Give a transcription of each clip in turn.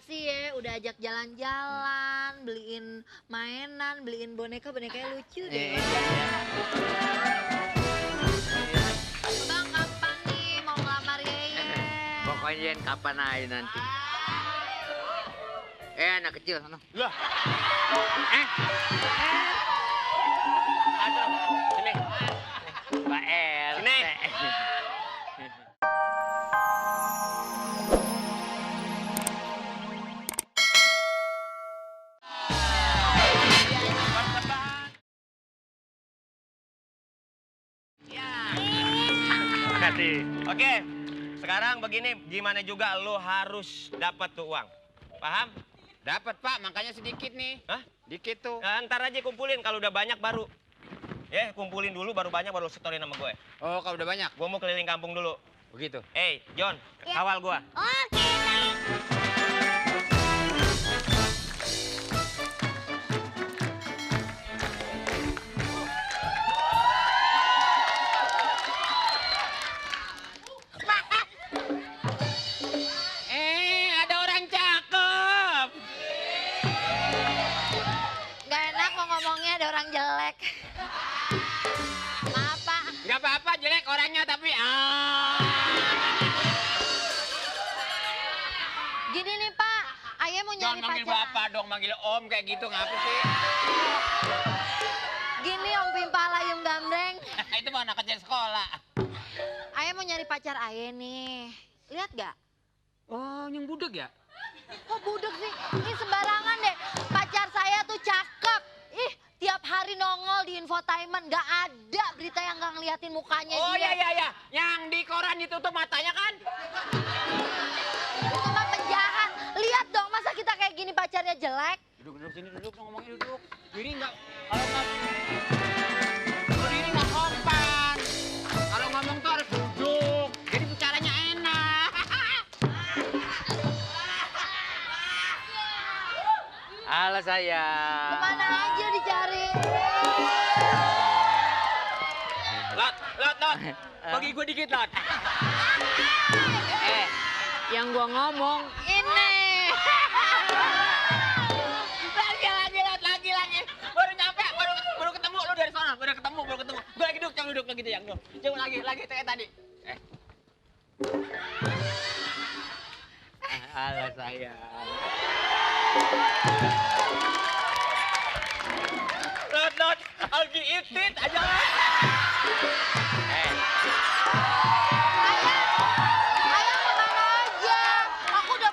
Makasih ya udah ajak jalan-jalan, beliin mainan, beliin boneka-bonekanya lucu deh. Bang, kapan nih mau ngelamar Yeye? Pokoknya kapan aja nanti. Anak kecil sana. Lah. Aduh, sini. Mbak El. Sini. Makasih. Oke, sekarang begini, gimana juga lo harus dapat tuh uang. Paham? Dapat Pak, makanya sedikit nih. Hah? Dikit tuh. Nah, ntar aja kumpulin, kalau udah banyak baru. Ya, kumpulin dulu, baru banyak, baru setorin sama gue. Oh, kalau udah banyak. Gue mau keliling kampung dulu. Begitu. John, Ya. kawal gue. Oke, Ada orang cakep. Gak enak mau ngomongnya ada orang jelek. Maaf Pak. Gak apa-apa jelek orangnya tapi Gini nih Pak, Ayah mau Jangan nyari manggil pacar. bapak dong, manggil om kayak gitu ngapa sih? Gini Om Pimpala Yung Gambreng. Itu mah anak kecil sekolah. Ayah mau nyari pacar Ayah nih. Lihat gak? Oh, yang budek ya? Kok budek sih? Ini sembarangan deh. Pacar saya tuh cakep. Ih, tiap hari nongol di infotainment. Gak ada berita yang gak ngeliatin mukanya Oh dia. iya. Yang di koran ditutup matanya kan? Itu mah penjahat. Lihat dong, masa kita kayak gini pacarnya jelek? Duduk sini, duduk ngomongnya duduk. Diri nggak, kalau diri nggak sopan. Kalau ngomong tuh harus duduk. Jadi bicaranya enak. Halo sayang. Kemana aja dicari? Lot. Bagi gue dikit, Lot. Yang gua ngomong Ini. lagi. Baru nyampe, baru ketemu lu dari sana, baru ketemu. Gua lagi duduk lagi tuh yang lu. Coba lagi kayak tadi. Halo sayang. Lot. Lagi itit aja. Ayah kemana aja? Aku udah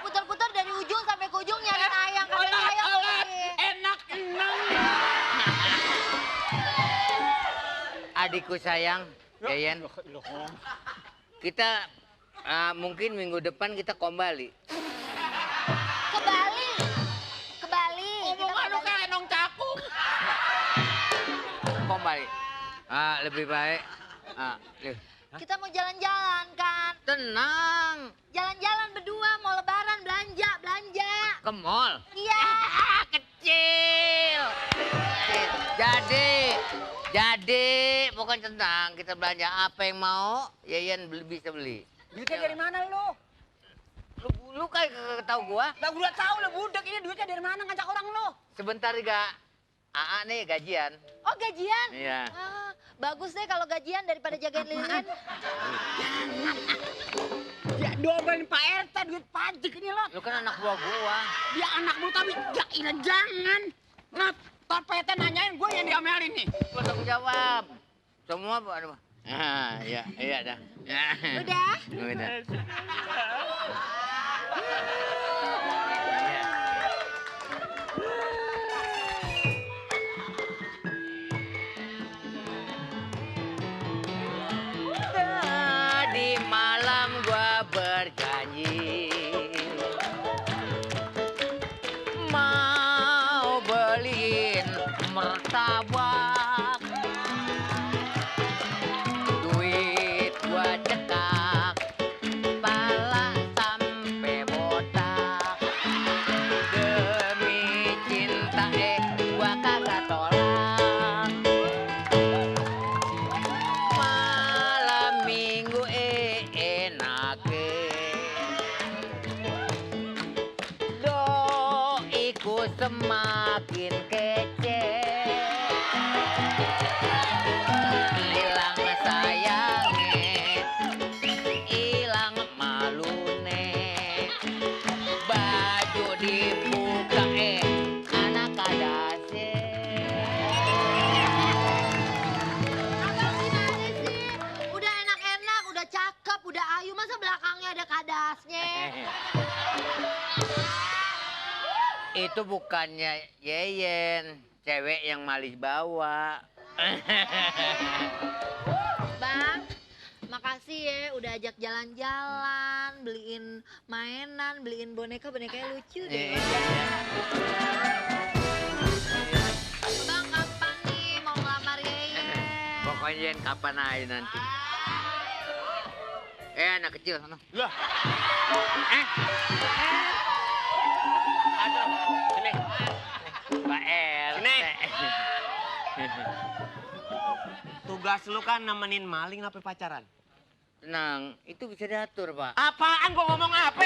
puter-puter dari ujung sampai ke ujung nyari ayang. Kalian ayang pergi. Enak enang. Adikku sayang, Yayan. Kita mungkin minggu depan kita kembali. Ke Bali. Kita Omongan lu ke Bali. kayak nong cakung. Kembali. Lebih baik. Kita mau jalan-jalan kan? Tenang. Jalan-jalan berdua mau lebaran belanja. Ke mall. Iya. Kecil. Jadi pokoknya tenang, kita belanja apa yang mau, Yayan bisa beli. Duitnya dari mana lu? Lu kayak tahu gua? Lah gua tahu lu budak ini duitnya dari mana ngajak orang lu? Sebentar ga. Nih gajian. Oh gajian? Iya. Bagus deh kalau gajian daripada jagain lilin. Ya domelin Pak RT duit pajak ini lo. Lu kan anak buah gua. Dia anak lu tapi jangan. Nah, Pak PT nanyain gue yang diomelin nih. Gua tanggung jawab. Semua aduh. Iya dah. Udah? Udah. Tadi malam gua berjanji mau beliin martabak, duit gua cekak pala sampai botak. semakin kece. Hilang sayangnya, hilang malune. Baju dibuka anak kadase. Abang gimana sih? Udah enak-enak, udah cakep, udah ayu, masa belakangnya ada kadasnya? Itu bukannya Yeyen, cewek yang malis bawa. Bang, makasih ya udah ajak jalan-jalan, beliin mainan, beliin boneka-bonekanya lucu deh. Bang, kapan nih mau ngelamar Yeyen? Pokoknya Yen kapan aja nanti. Anak kecil sana. Lah. Aduh, sini. Pak R. Sini. Tugas lu kan nemenin maling apa pacaran? Tenang, itu bisa diatur, Pak. Apaan gua ngomong apa?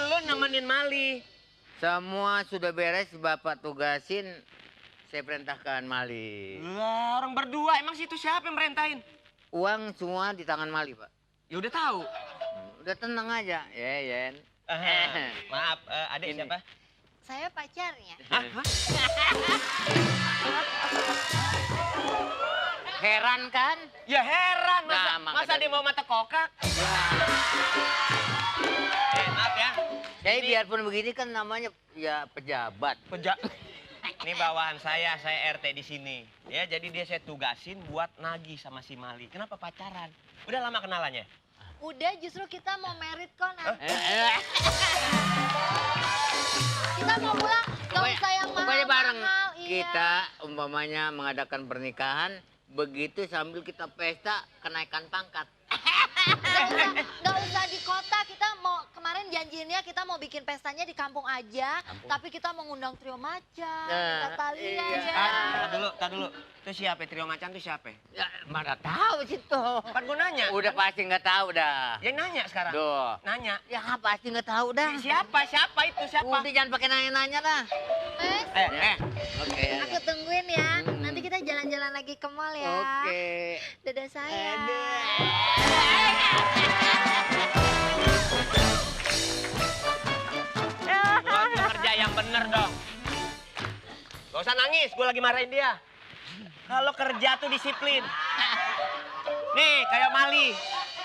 Lu nemenin Mali. Semua sudah beres, Bapak tugasin. Saya perintahkan Mali. Lah, orang berdua emang situ siapa yang merintahin? Uang semua di tangan Mali, Pak. Ya udah tahu. Udah tenang aja, ya Yen. Maaf, adik Ini. siapa? Saya pacarnya. Hah? Heran kan? Ya heran, masa, Nah, masa makanya- dia mau mata kokak? Maaf ya. Jadi biarpun begini kan namanya ya pejabat. Ini bawahan saya RT di sini. Ya, jadi dia saya tugasin buat nagih sama si Mali. Kenapa pacaran? Udah lama kenalannya? Udah, justru kita mau merit kok nanti. Eh, Kita mau pulang, gak usah yang pokoknya bareng. mahal-mahal. Iya. Kita umpamanya mengadakan pernikahan, begitu sambil kita pesta kenaikan pangkat. Gak usah di kota, kita mau kemarin janjinya kita mau bikin pestanya di kampung aja, tapi kita mau ngundang trio macan, Nah, Natalia iya. ya. Tar dulu. Itu siapa? Trio macan itu siapa? Ya, mana tahu situ. Kan gue nanya. Udah pasti nggak tahu dah. Ya nanya sekarang. Duh. Nanya. Ya pasti nggak tahu dah. Siapa itu siapa? Udah jangan pakai nanya-nanya dah. Mas, Oke. aku tungguin ya. Hmm. Nanti kita jalan-jalan lagi ke mall ya. Oke. Dadah sayang. Lu kerja yang bener dong. Gak usah nangis, gue lagi marahin dia. Kalau kerja tuh disiplin. Nih, kayak Mali.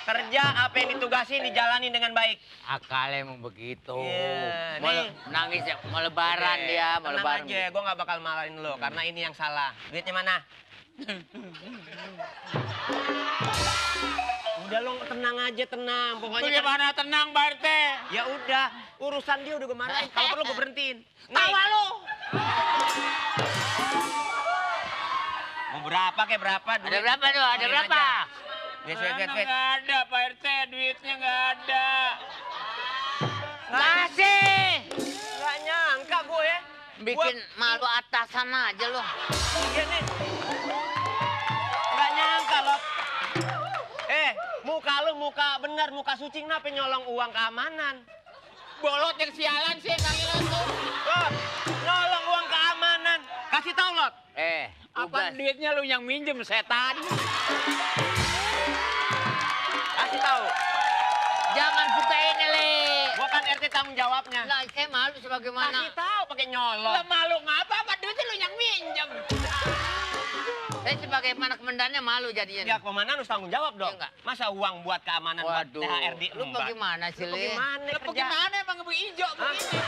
Kerja apa yang ditugasin dijalanin dengan baik. Akalnya emang begitu. Iya, Mau nih. nangis ya, mau lebaran Oke, dia, mau tenang lebaran. aja, gue gak bakal marahin lo karena ini yang salah. Duitnya mana? Udah lo tenang aja, tenang. Pokoknya Itu gimana tenang, Pak RT? ya udah, urusan dia udah gue marahin. Kalau perlu gue berhentiin. Tawa lu. Mau berapa kayak berapa? Ada duit? berapa tuh? Ada Main berapa? aja. Wes, wes, wes, wes. Nggak ada, Pak RT. Duitnya nggak ada. Kasih. Gak nyangka gue ya. Bikin malu atasan aja lo. Iya nih. Gak nyangka loh. Muka lu muka bener, muka suci kenapa nyolong uang keamanan? Bolot yang sialan sih, kali lo tuh. Loh, nyolong uang keamanan. Kasih tau, Lot. Apa Tugas. duitnya lu yang minjem, setan? Kasih tahu. Jangan suka ini, Le. Gua kan RT tanggung jawabnya. Lah, saya malu sebagaimana. Kasih tahu pakai nyolong. Lah malu ngapa? Apa duitnya lu yang minjem? Saya sebagaimana komandannya malu jadinya. Ya komandan harus tanggung jawab dong. Iya nggak? Masa uang buat keamanan buat Waduh. THR di Lu bagaimana sih, Lu Le? Gimana Lah kerja? bagaimana emang ngebeli hijau begini?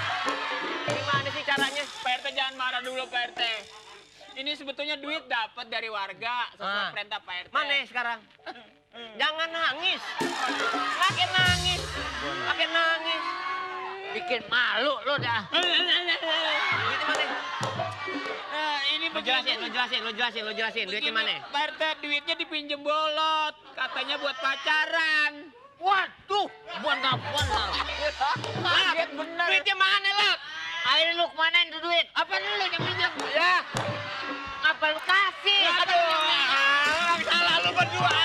Gimana sih caranya? Pak RT jangan marah dulu, Pak RT. Ini sebetulnya duit dapat dari warga sesuai perintah Pak RT. Mana sekarang? Jangan nangis. Pakai nangis. Pakai nangis. Bikin malu lo dah. Duitnya mana? Ini Lu jelasin. Duitnya mana? Pak RT, duitnya dipinjem bolot. Katanya buat pacaran. Waduh, benar-benar. Kaget bener. Duitnya mana, Lot? Ayo lu kemana itu duit? Apa lu yang minjem? Ya. Apa lu kasih? Aduh, salah lu berdua.